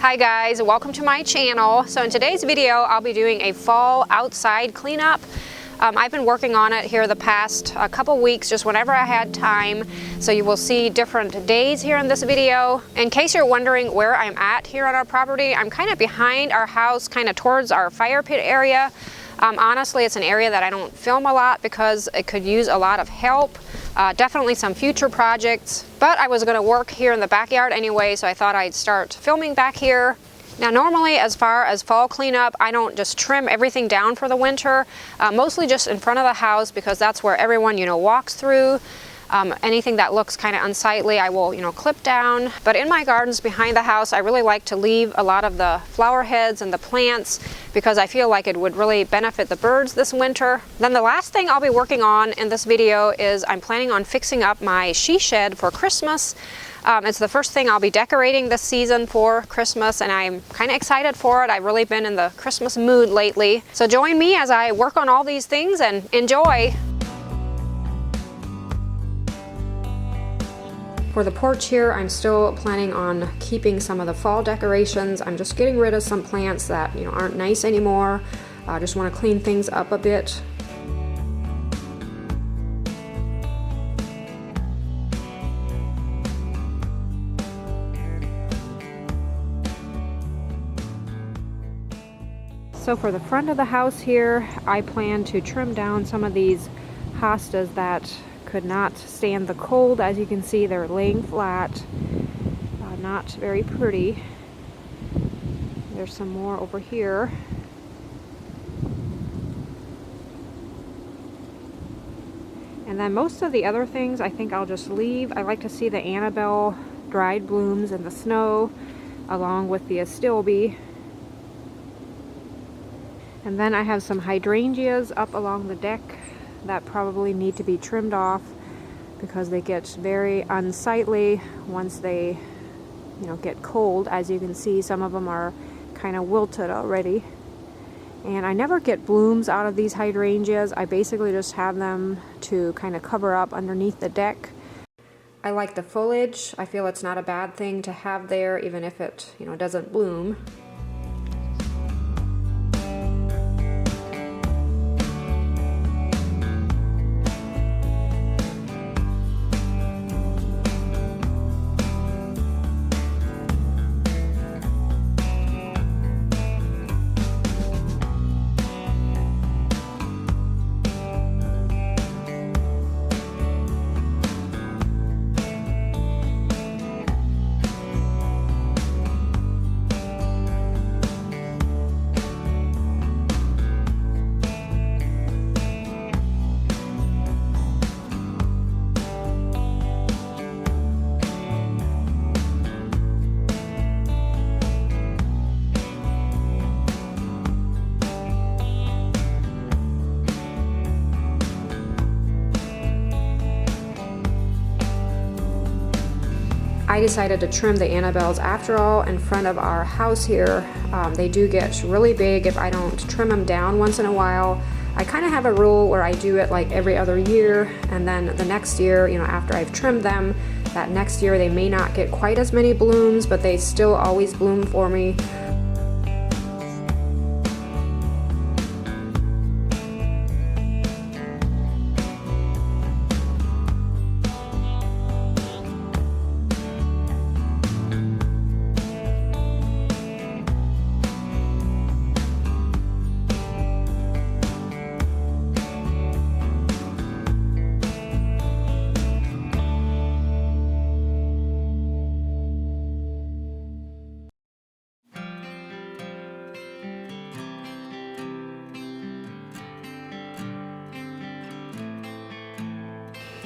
Hi guys, welcome to my channel. So in today's video, I'll be doing a fall outside cleanup. I've been working on it here the past couple weeks, just whenever I had time. So you will see different days here in this video. In case you're wondering where I'm at here on our property, I'm kind of behind our house, kind of towards our fire pit area. Honestly, it's an area that I don't film a lot because it could use a lot of help. Definitely some future projects, but I was going to work here in the backyard anyway, so I thought I'd start filming back here. Now normally, as far as fall cleanup, I don't just trim everything down for the winter, mostly just in front of the house because that's where everyone, walks through. Anything that looks kind of unsightly, I will, clip down. But in my gardens behind the house, I really like to leave a lot of the flower heads and the plants because I feel like it would really benefit the birds this winter. Then the last thing I'll be working on in this video is I'm planning on fixing up my she shed for Christmas. It's the first thing I'll be decorating this season for Christmas, and I'm kind of excited for it. I've really been in the Christmas mood lately. So join me as I work on all these things and enjoy. For the porch here, I'm still planning on keeping some of the fall decorations. I'm just getting rid of some plants that aren't nice anymore. I just want to clean things up a bit. So for the front of the house here, I plan to trim down some of these hostas that could not stand the cold. As you can see, they're laying flat, not very pretty. There's some more over here. And then most of the other things I think I'll just leave. I like to see the Annabelle dried blooms in the snow along with the astilbe. And then I have some hydrangeas up along the deck that probably need to be trimmed off because they get very unsightly once they get cold. As you can see, some of them are kind of wilted already. And I never get blooms out of these hydrangeas. I basically just have them to kind of cover up underneath the deck. I like the foliage. I feel it's not a bad thing to have there even if it doesn't bloom. I decided to trim the Annabelles after all in front of our house here. They do get really big if I don't trim them down once in a while. I kind of have a rule where I do it like every other year, and then the next year, after I've trimmed them, that next year they may not get quite as many blooms, but they still always bloom for me.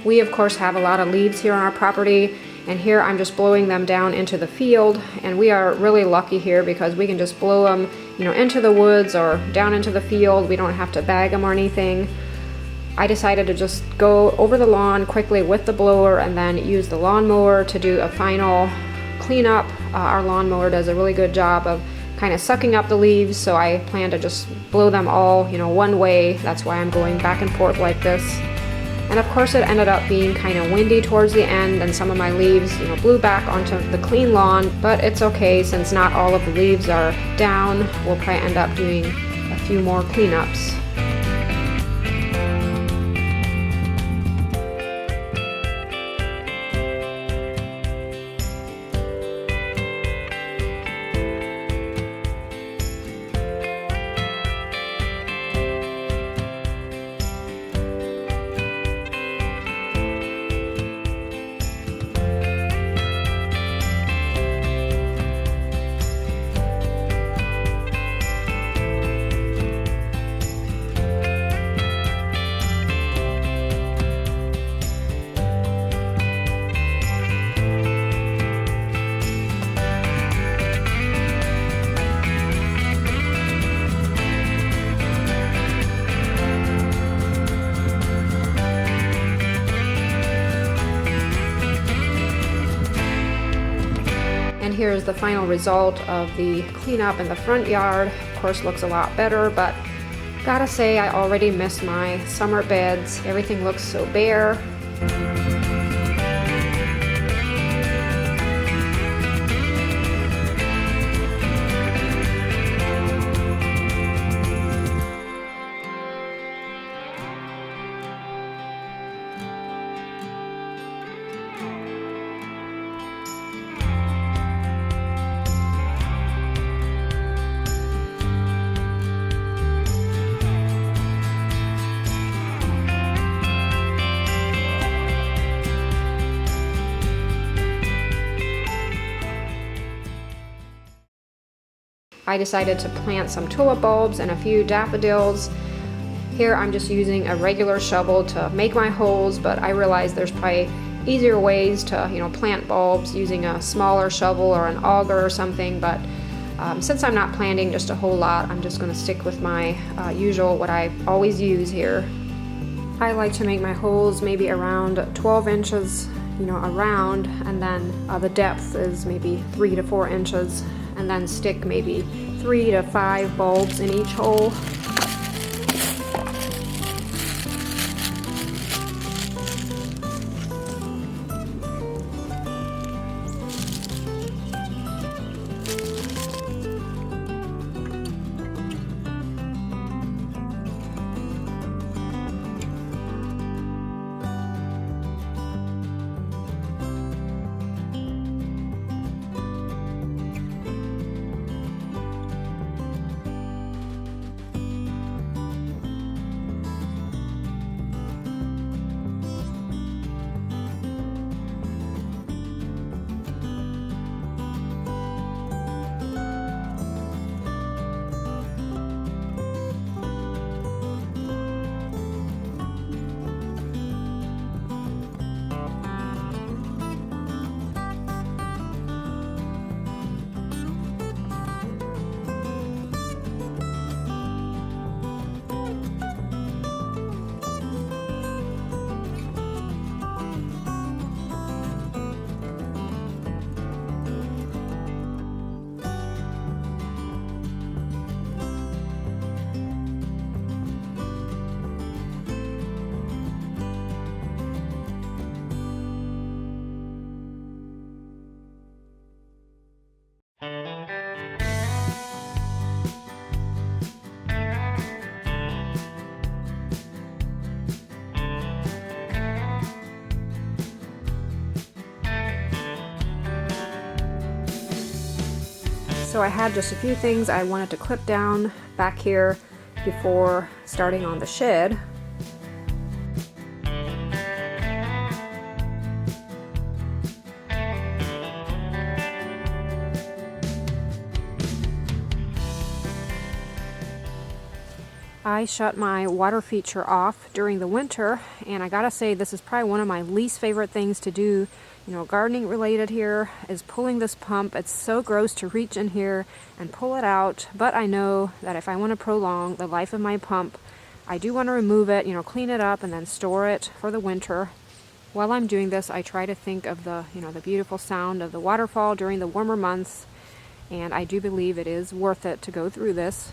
We of course have a lot of leaves here on our property, and here I'm just blowing them down into the field, and we are really lucky here because we can just blow them into the woods or down into the field. We don't have to bag them or anything. I decided to just go over the lawn quickly with the blower and then use the lawnmower to do a final cleanup. Our lawnmower does a really good job of kind of sucking up the leaves, so I plan to just blow them all, one way. That's why I'm going back and forth like this. And of course it ended up being kind of windy towards the end, and some of my leaves, blew back onto the clean lawn. but it's okay since not all of the leaves are down. We'll probably end up doing a few more cleanups. Here's the final result of the cleanup in the front yard. Of course, looks a lot better, but gotta say I already miss my summer beds. Everything looks so bare. I decided to plant some tulip bulbs and a few daffodils. Here I'm just using a regular shovel to make my holes, but I realized there's probably easier ways to, plant bulbs using a smaller shovel or an auger or something, but since I'm not planting just a whole lot, I'm just going to stick with my usual, what I always use here. I like to make my holes maybe around 12 inches, around, and then the depth is maybe 3 to 4 inches. And then stick maybe 3 to 5 bulbs in each hole. So I had just a few things I wanted to clip down back here before starting on the shed. I shut my water feature off during the winter, and I gotta say this is probably one of my least favorite things to do, gardening related here, is pulling this pump. It's so gross to reach in here and pull it out, but I know that if I want to prolong the life of my pump, I do want to remove it, clean it up and then store it for the winter. While I'm doing this, I try to think of the beautiful sound of the waterfall during the warmer months, and I do believe it is worth it to go through this.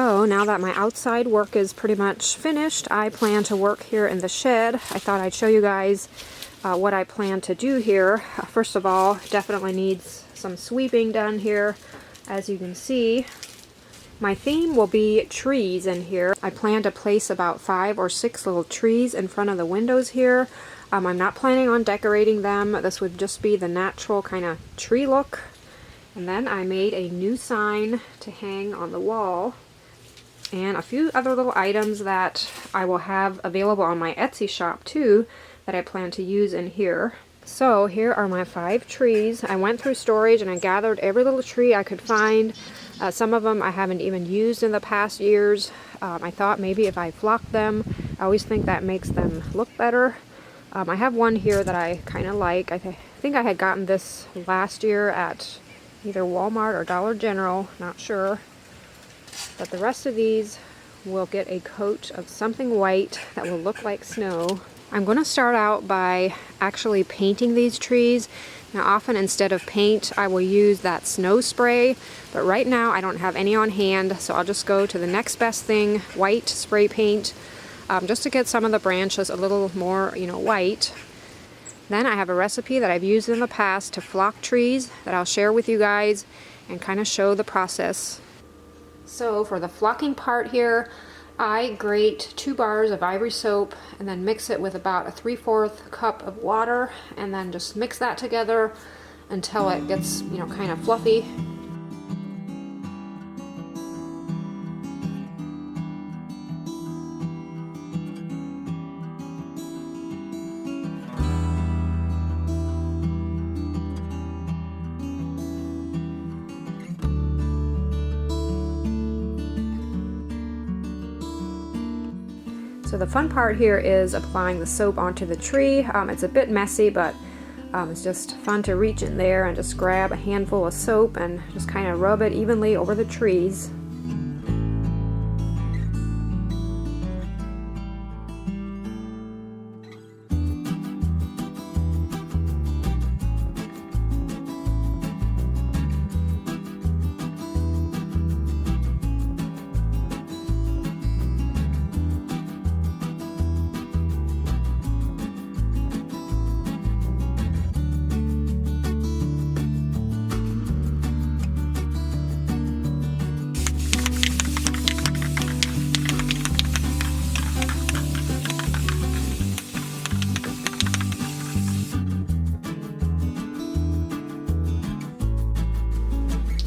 So now that my outside work is pretty much finished, I plan to work here in the shed. I thought I'd show you guys what I plan to do here. First of all, definitely needs some sweeping done here. As you can see, my theme will be trees in here. I plan to place about 5 or 6 little trees in front of the windows here. I'm not planning on decorating them. This would just be the natural kind of tree look. And then I made a new sign to hang on the wall, and a few other little items that I will have available on my Etsy shop too that I plan to use in here. So here are my 5 trees. I went through storage and I gathered every little tree I could find. Some of them I haven't even used in the past years. I thought maybe if I flocked them, I always think that makes them look better. I have one here that I kind of like. I think I had gotten this last year at either Walmart or Dollar General, not sure. But the rest of these will get a coat of something white that will look like snow. I'm going to start out by actually painting these trees. Now often instead of paint I will use that snow spray, but right now I don't have any on hand, so I'll just go to the next best thing, white spray paint, just to get some of the branches a little more, white. Then I have a recipe that I've used in the past to flock trees that I'll share with you guys and kind of show the process. So for the flocking part here, I grate 2 bars of ivory soap and then mix it with about a 3/4 cup of water, and then just mix that together until it gets, kind of fluffy. So the fun part here is applying the soap onto the tree. It's a bit messy, but it's just fun to reach in there and just grab a handful of soap and just kind of rub it evenly over the trees.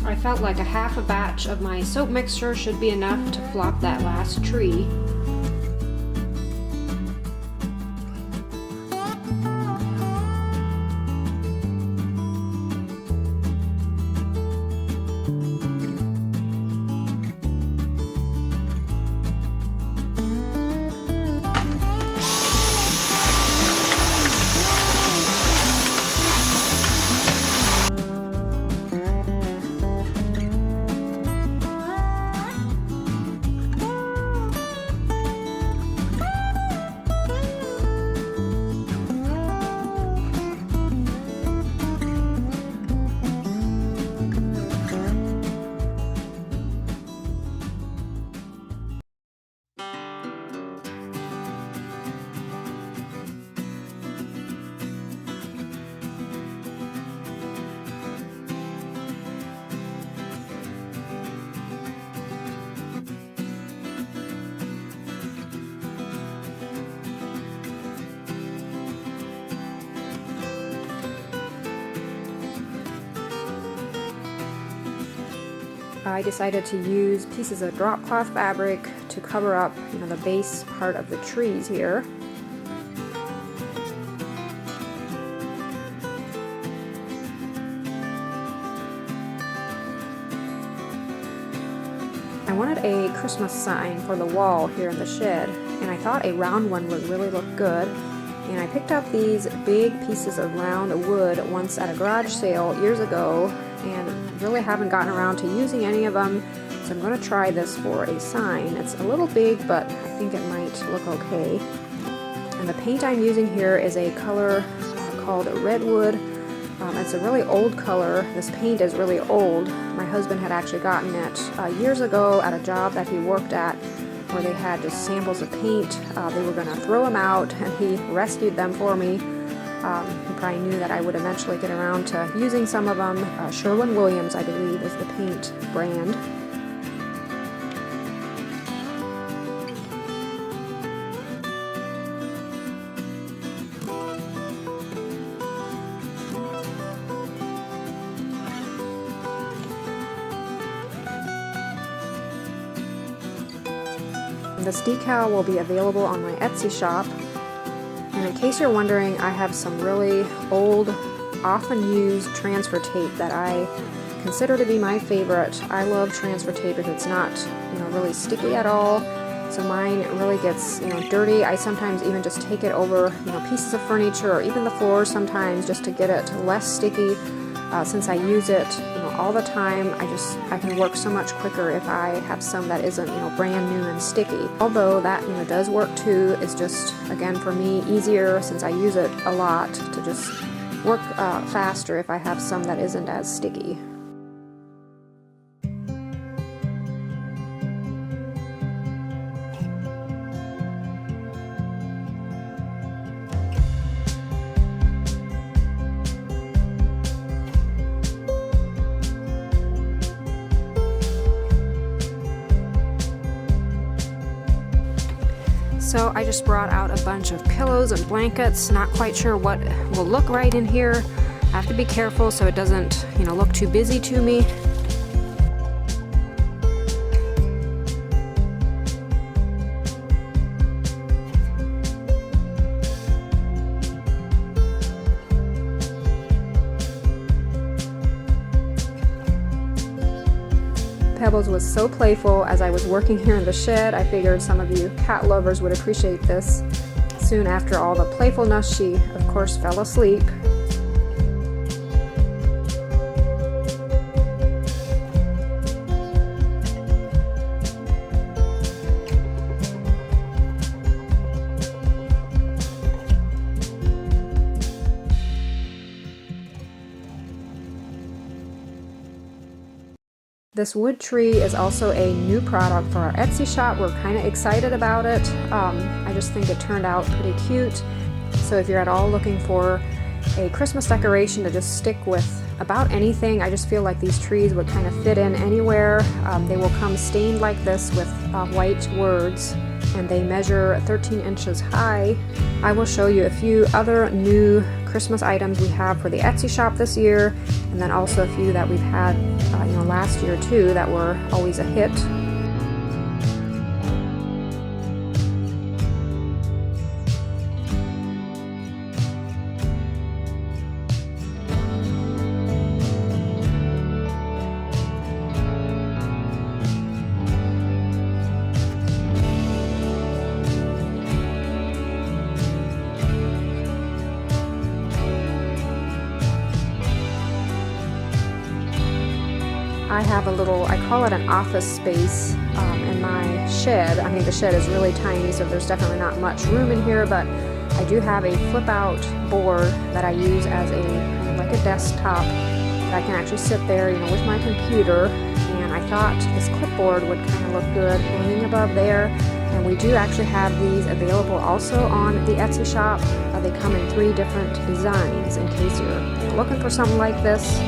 I felt like a half a batch of my soap mixture should be enough to flop that last tree. I decided to use pieces of drop cloth fabric to cover up, the base part of the trees here. I wanted a Christmas sign for the wall here in the shed, and I thought a round one would really look good. And I picked up these big pieces of round wood once at a garage sale years ago, and really haven't gotten around to using any of them, so I'm going to try this for a sign. It's a little big, but I think it might look okay. And the paint I'm using here is a color called Redwood. It's a really old color. This paint is really old. My husband had actually gotten it years ago at a job that he worked at where they had just samples of paint. They were going to throw them out, and he rescued them for me. He probably knew that I would eventually get around to using some of them. Sherwin-Williams, I believe, is the paint brand. This decal will be available on my Etsy shop. And in case you're wondering, I have some really old, often used transfer tape that I consider to be my favorite. I love transfer tape if it's not, really sticky at all. So mine really gets, dirty. I sometimes even just take it over, pieces of furniture or even the floor sometimes just to get it less sticky. Since I use it, all the time, I can work so much quicker if I have some that isn't, brand new and sticky. Although that, does work too. It's just, again, for me, easier since I use it a lot to just work faster if I have some that isn't as sticky. So I just brought out a bunch of pillows and blankets. Not quite sure what will look right in here. I have to be careful so it doesn't, look too busy to me. Pebbles was so playful as I was working here in the shed. I figured some of you cat lovers would appreciate this. Soon after all the playfulness, she of course fell asleep. This wood tree is also a new product for our Etsy shop. We're kind of excited about it. I just think it turned out pretty cute. So if you're at all looking for a Christmas decoration to just stick with about anything, I just feel like these trees would kind of fit in anywhere. They will come stained like this with white words, and they measure 13 inches high. I will show you a few other new Christmas items we have for the Etsy shop this year, and then also a few that we've had last year too that were always a hit. I have a little, I call it an office space in my shed. I mean, the shed is really tiny, so there's definitely not much room in here, but I do have a flip out board that I use as like a desktop that I can actually sit there, with my computer. And I thought this clipboard would kind of look good hanging above there. And we do actually have these available also on the Etsy shop. They come in 3 different designs in case you're looking for something like this.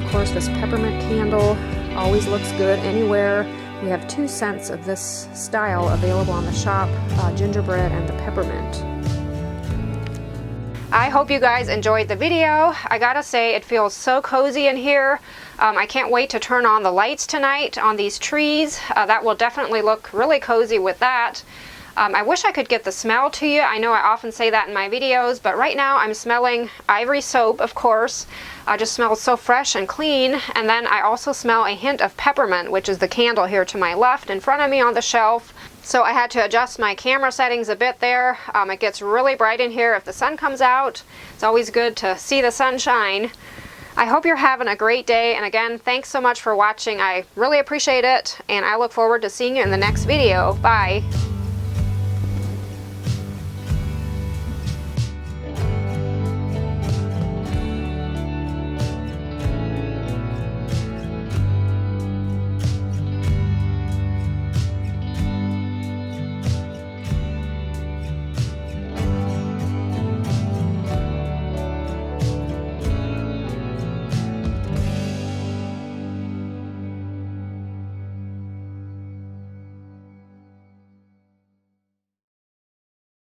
Of course, this peppermint candle always looks good anywhere. We have 2 scents of this style available on the shop, gingerbread and the peppermint. I hope you guys enjoyed the video. I gotta say, it feels so cozy in here. I can't wait to turn on the lights tonight on these trees. That will definitely look really cozy with that. I wish I could get the smell to you. I know I often say that in my videos, but right now I'm smelling ivory soap, of course. It just smells so fresh and clean. And then I also smell a hint of peppermint, which is the candle here to my left in front of me on the shelf. So I had to adjust my camera settings a bit there. It gets really bright in here if the sun comes out. It's always good to see the sunshine. I hope you're having a great day, and again, thanks so much for watching. I really appreciate it, and I look forward to seeing you in the next video. Bye!